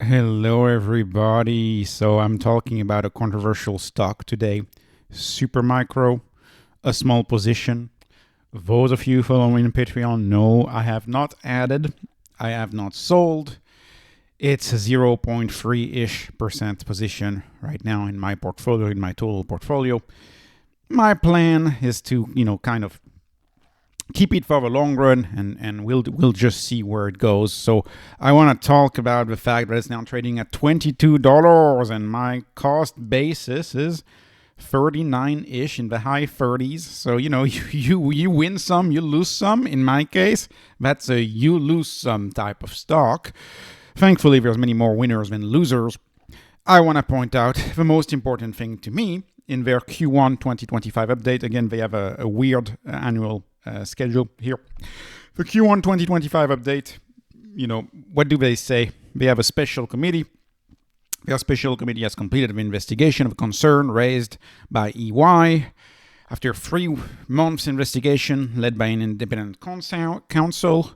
Hello, everybody. So I'm talking about a controversial stock today, SuperMicro, a small position. Those of you following Patreon know I have not added, I have not sold. It's a 0.3-ish% position right now in my portfolio, in my total portfolio. My plan is to, kind of keep it for the long run, and we'll just see where it goes. So I want to talk about the fact that it's now trading at $22, and my cost basis is 39-ish, in the high 30s. So you win some, you lose some. In my case, that's a you lose some type of stock. Thankfully, there's many more winners than losers. I want to point out the most important thing to me in their Q1 2025 update. Again, they have a weird annual schedule here. The Q1 2025 update, what do they say? They have a special committee. Their special committee has completed an investigation of a concern raised by EY. After 3 months investigation led by an independent counsel,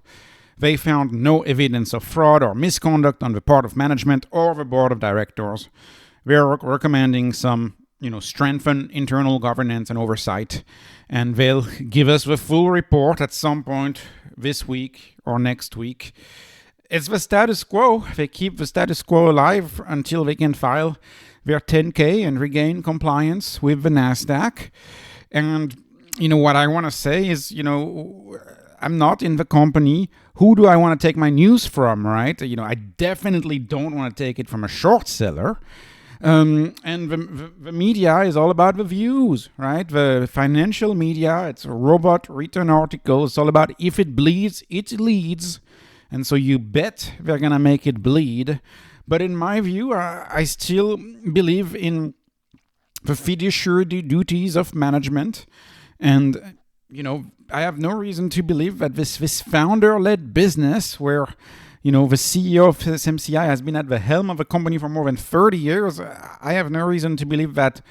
they found no evidence of fraud or misconduct on the part of management or the board of directors. They're recommending some strengthen internal governance and oversight, and they'll give us the full report at some point this week or next week. It's the status quo. They keep the status quo alive until they can file their 10K and regain compliance with the NASDAQ. And what I want to say is, I'm not in the company. Who do I want to take my news from, right? I definitely don't want to take it from a short seller. And the media is all about the views, right? The financial media, it's robot written articles. It's all about if it bleeds, it leads. And so you bet they're going to make it bleed. But in my view, I still believe in the fiduciary duties of management. And, I have no reason to believe that this founder-led business where the CEO of SMCI has been at the helm of a company for more than 30 years. I have no reason to believe that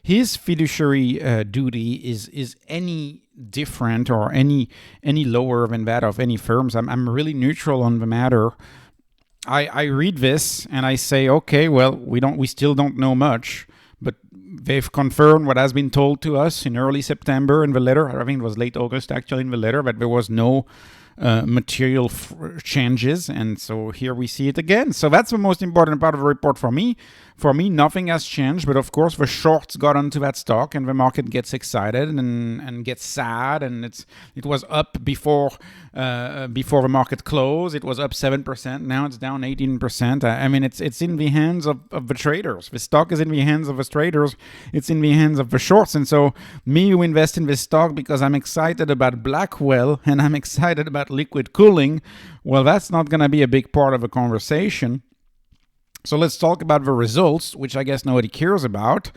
his fiduciary duty is any different or any lower than that of any firms. I'm really neutral on the matter. I read this and I say, okay, well, we still don't know much, but they've confirmed what has been told to us in early September in the letter. I think it was late August actually in the letter, that there was no material changes, and so here we see it again. So that's the most important part of the report for me. For me, nothing has changed, but of course the shorts got onto that stock and the market gets excited and gets sad, and it was up before the market closed. It was up 7%. Now it's down 18%. I mean, it's in the hands of the traders. The stock is in the hands of the traders. It's in the hands of the shorts. And so me, who invest in this stock because I'm excited about Blackwell and I'm excited about liquid cooling, well, that's not going to be a big part of the conversation. So let's talk about the results, which I guess nobody cares about.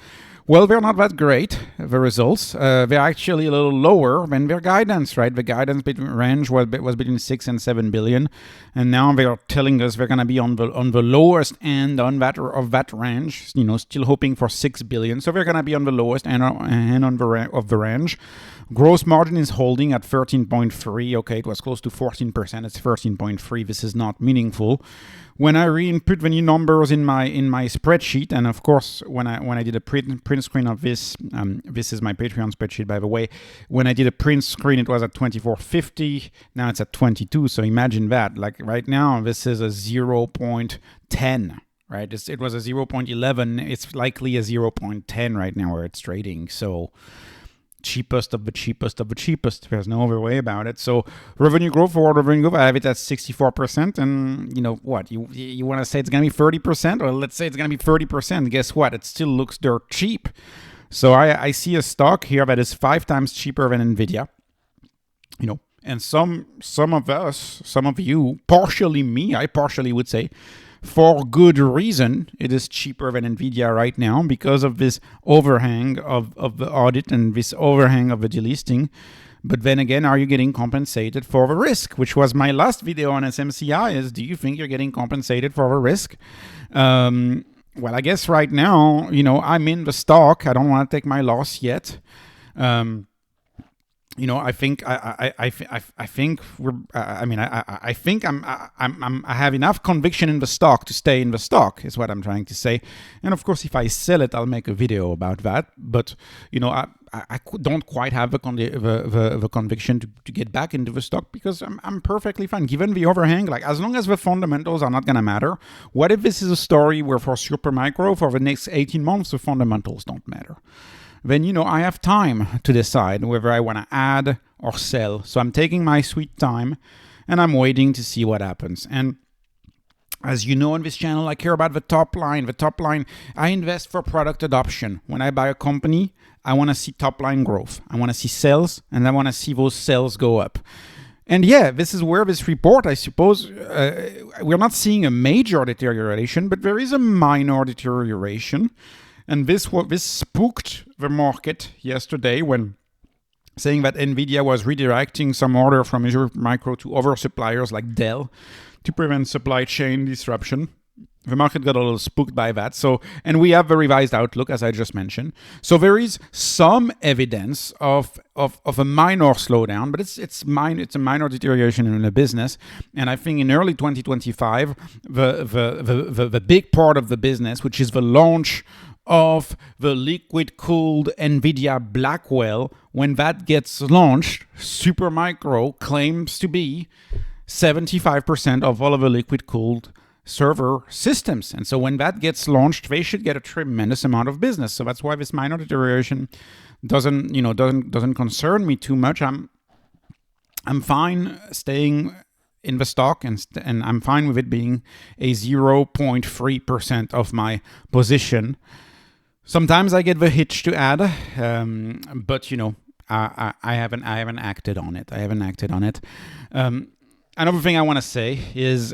Well, they're not that great, the results. They're actually a little lower than their guidance, right? The guidance range was between 6 and 7 billion, and now they are telling us they're going to be on the lowest end of that range. Still hoping for 6 billion, so they're going to be on the lowest end of the range. Gross margin is holding at 13.3. Okay, it was close to 14%. It's 13.3. This is not meaningful. When I re-input the new numbers in my spreadsheet, and of course when I did a print screen of this, this is my Patreon spreadsheet, by the way. When I did a print screen, it was at 24.50. Now it's at 22. So imagine that. Like right now, this is a 0.10. Right? It was a 0.11. It's likely a 0.10 right now where it's trading. So cheapest of the cheapest of the cheapest. There's no other way about it. So revenue growth, forward revenue growth, I have it at 64%. And what? You want to say it's going to be 30%? Or let's say it's going to be 30%. Guess what? It still looks dirt cheap. So I see a stock here that is 5 times cheaper than NVDA. And some of you, partially me, I partially would say, for good reason, it is cheaper than NVDA right now because of this overhang of the audit and this overhang of the delisting. But then again, are you getting compensated for the risk? Which was my last video on SMCI, is do you think you're getting compensated for the risk? Well, I guess right now, I'm in the stock. I don't want to take my loss yet. I think I think we're. I think I have enough conviction in the stock to stay in the stock. Is what I'm trying to say. And of course, if I sell it, I'll make a video about that. But I don't quite have the conviction to get back into the stock because I'm perfectly fine given the overhang. Like, as long as the fundamentals are not gonna matter. What if this is a story where for SuperMicro for the next 18 months the fundamentals don't matter? Then, I have time to decide whether I want to add or sell. So I'm taking my sweet time and I'm waiting to see what happens. And as you know on this channel, I care about the top line. The top line, I invest for product adoption. When I buy a company, I want to see top line growth. I want to see sales, and I want to see those sales go up. And yeah, this is where this report, I suppose, we're not seeing a major deterioration, but there is a minor deterioration. And this spooked the market yesterday when saying that NVDA was redirecting some order from SuperMicro to other suppliers like Dell to prevent supply chain disruption. The market got a little spooked by that. And we have the revised outlook, as I just mentioned. So there is some evidence of a minor slowdown, but it's a minor deterioration in the business. And I think in early 2025, the big part of the business, which is the launch of the liquid-cooled NVIDIA Blackwell, when that gets launched, SuperMicro claims to be 75% of all of the liquid-cooled server systems. And so when that gets launched, they should get a tremendous amount of business. So that's why this minor deterioration doesn't concern me too much. I'm fine staying in the stock, and I'm fine with it being a 0.3% of my position. Sometimes I get the hitch to add, but I haven't acted on it. Another thing I want to say is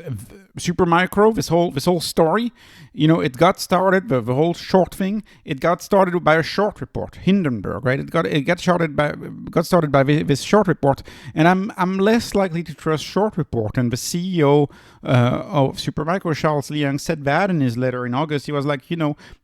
SuperMicro, this whole story, it got started, the whole short thing, it got started by a short report, Hindenburg, right? It got started by this short report, and I'm less likely to trust short report. And the CEO of SuperMicro, Charles Liang, said that in his letter in August. He was like,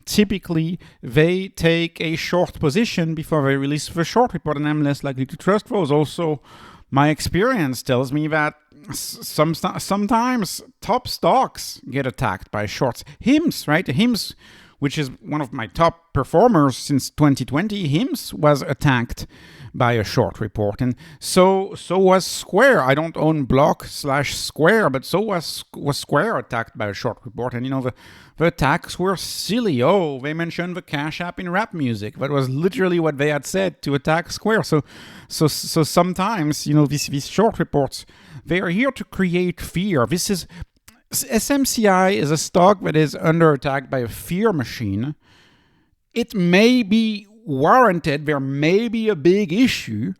typically they take a short position before they release the short report, and I'm less likely to trust those. Also, my experience tells me that sometimes top stocks get attacked by shorts. HIMS, right? HIMS, which is one of my top performers since 2020, HIMS was attacked by a short report. And so was Square. I don't own Block/Square, but so was Square attacked by a short report. And the attacks were silly. Oh, they mentioned the Cash App in rap music. That was literally what they had said to attack Square. So sometimes, these short reports, they are here to create fear. SMCI is a stock that is under attack by a fear machine. It may be warranted, there may be a big issue,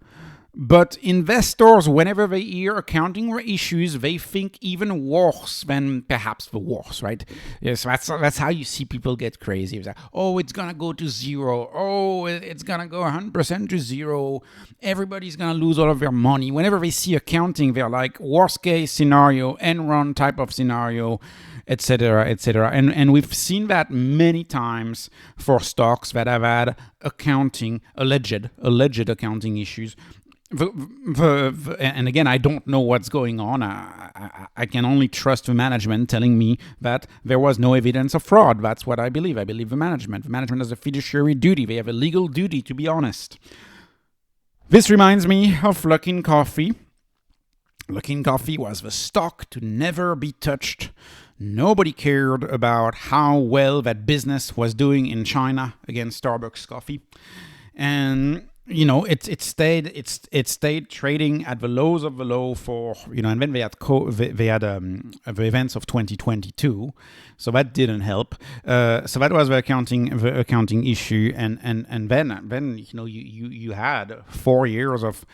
but investors, whenever they hear accounting issues, they think even worse than perhaps the worst, right? Yes, that's how you see people get crazy. It's like, oh, it's gonna go to zero. Oh, it's gonna go 100% to zero. Everybody's gonna lose all of their money. Whenever they see accounting, they're like, worst case scenario, Enron type of scenario, etc., etc. And we've seen that many times for stocks that have had alleged accounting issues. And again, I don't know what's going on. I can only trust the management telling me that there was no evidence of fraud. That's what I believe. I believe the management. The management has a fiduciary duty. They have a legal duty to be honest. This reminds me of Luckin Coffee. Luckin Coffee was the stock to never be touched. Nobody cared about how well that business was doing in China against Starbucks coffee. And it stayed trading at the lows of the low for and then they had the events of 2022, so that didn't help. So that was the accounting issue, and then you had 4 years of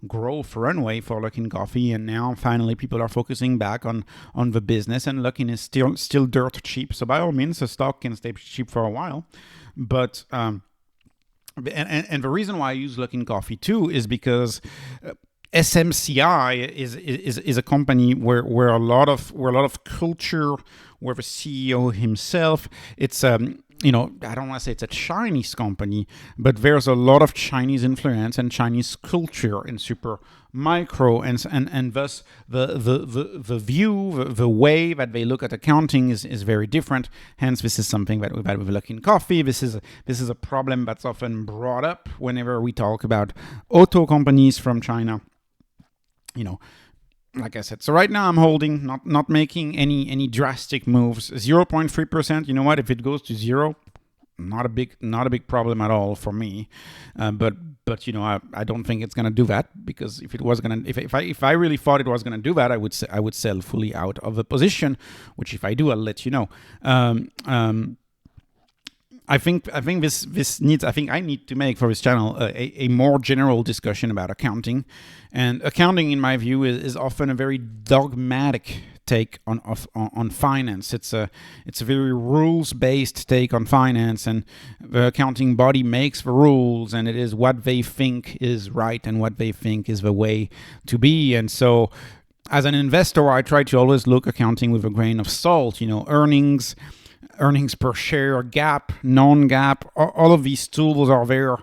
growth runway for Luckin Coffee, and now finally people are focusing back on the business, and Luckin is still dirt cheap. So by all means, the stock can stay cheap for a while, but and the reason why I use Luckin Coffee too is because SMCI is a company where a lot of culture, where the CEO himself, it's I don't want to say it's a Chinese company, but there's a lot of Chinese influence and Chinese culture in SuperMicro, and thus the view, the way that they look at accounting is very different. Hence, this is something that we've had with Luckin Coffee. This is a problem that's often brought up whenever we talk about auto companies from China. Like I said, so right now I'm holding, not making any drastic moves. 0.3%. You know what? If it goes to zero, not a big problem at all for me. But I don't think it's gonna do that, because if it was gonna, if I really thought it was gonna do that, I would sell fully out of the position. Which if I do, I'll let you know. I think this needs. I think I need to make for this channel a more general discussion about accounting, and accounting, in my view, is often a very dogmatic take on finance. It's a very rules-based take on finance, and the accounting body makes the rules, and it is what they think is right and what they think is the way to be. And so, as an investor, I try to always look accounting with a grain of salt. Earnings per share, GAAP, non-GAAP, all of these tools are there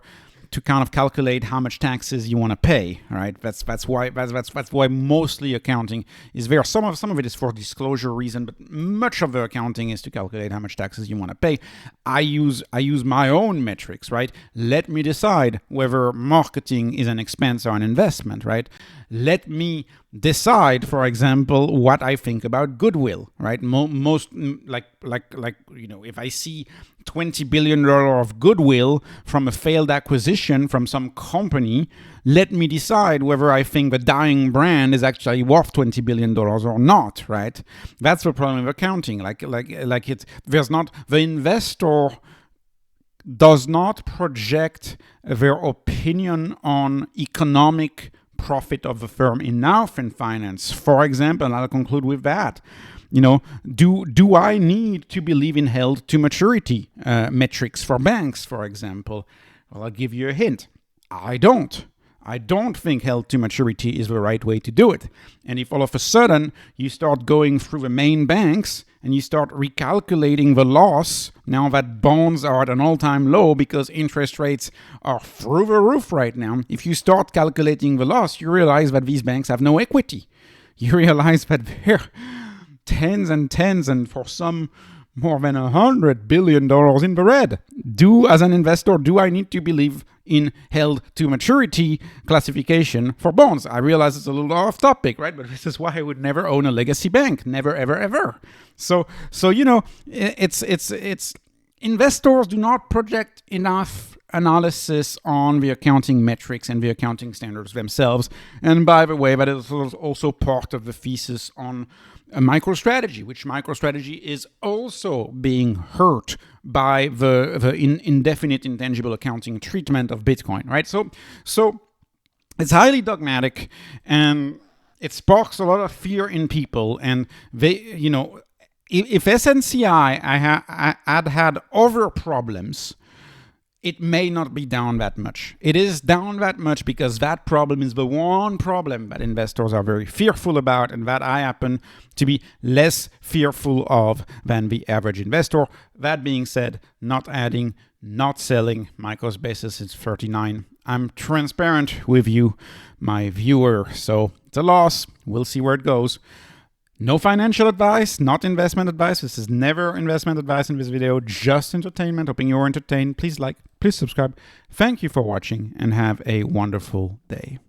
to kind of calculate how much taxes you want to pay, right? That's why mostly accounting is there. Some of it is for disclosure reason, but much of the accounting is to calculate how much taxes you want to pay. I use my own metrics, right? Let me decide whether marketing is an expense or an investment, right? Let me decide, for example, what I think about goodwill, right? If I see $20 billion of goodwill from a failed acquisition from some company, let me decide whether I think the dying brand is actually worth $20 billion or not, right? That's the problem with accounting. The investor does not project their opinion on economic profit of the firm enough in finance. For example, and I'll conclude with that. Do I need to believe in held to maturity metrics for banks, for example? Well, I'll give you a hint. I don't think held to maturity is the right way to do it. And if all of a sudden you start going through the main banks and you start recalculating the loss, now that bonds are at an all-time low because interest rates are through the roof right now, if you start calculating the loss, you realize that these banks have no equity. You realize that they're tens and for some more than $100 billion in the red. As an investor, do I need to believe in held to maturity classification for bonds? I realize it's a little off topic, right? But this is why I would never own a legacy bank. Never, ever, ever. So it's investors do not project enough analysis on the accounting metrics and the accounting standards themselves. And by the way, that is also part of the thesis on a MicroStrategy, which MicroStrategy is also being hurt by the indefinite intangible accounting treatment of Bitcoin, right? So it's highly dogmatic, and it sparks a lot of fear in people. And they, if SMCI had other problems, it may not be down that much. It is down that much because that problem is the one problem that investors are very fearful about, and that I happen to be less fearful of than the average investor. That being said, not adding, not selling. My cost basis is 39. I'm transparent with you, my viewer. So it's a loss. We'll see where it goes. No financial advice, not investment advice. This is never investment advice in this video, just entertainment. Hoping you're entertained. Please like, please subscribe. Thank you for watching, and have a wonderful day.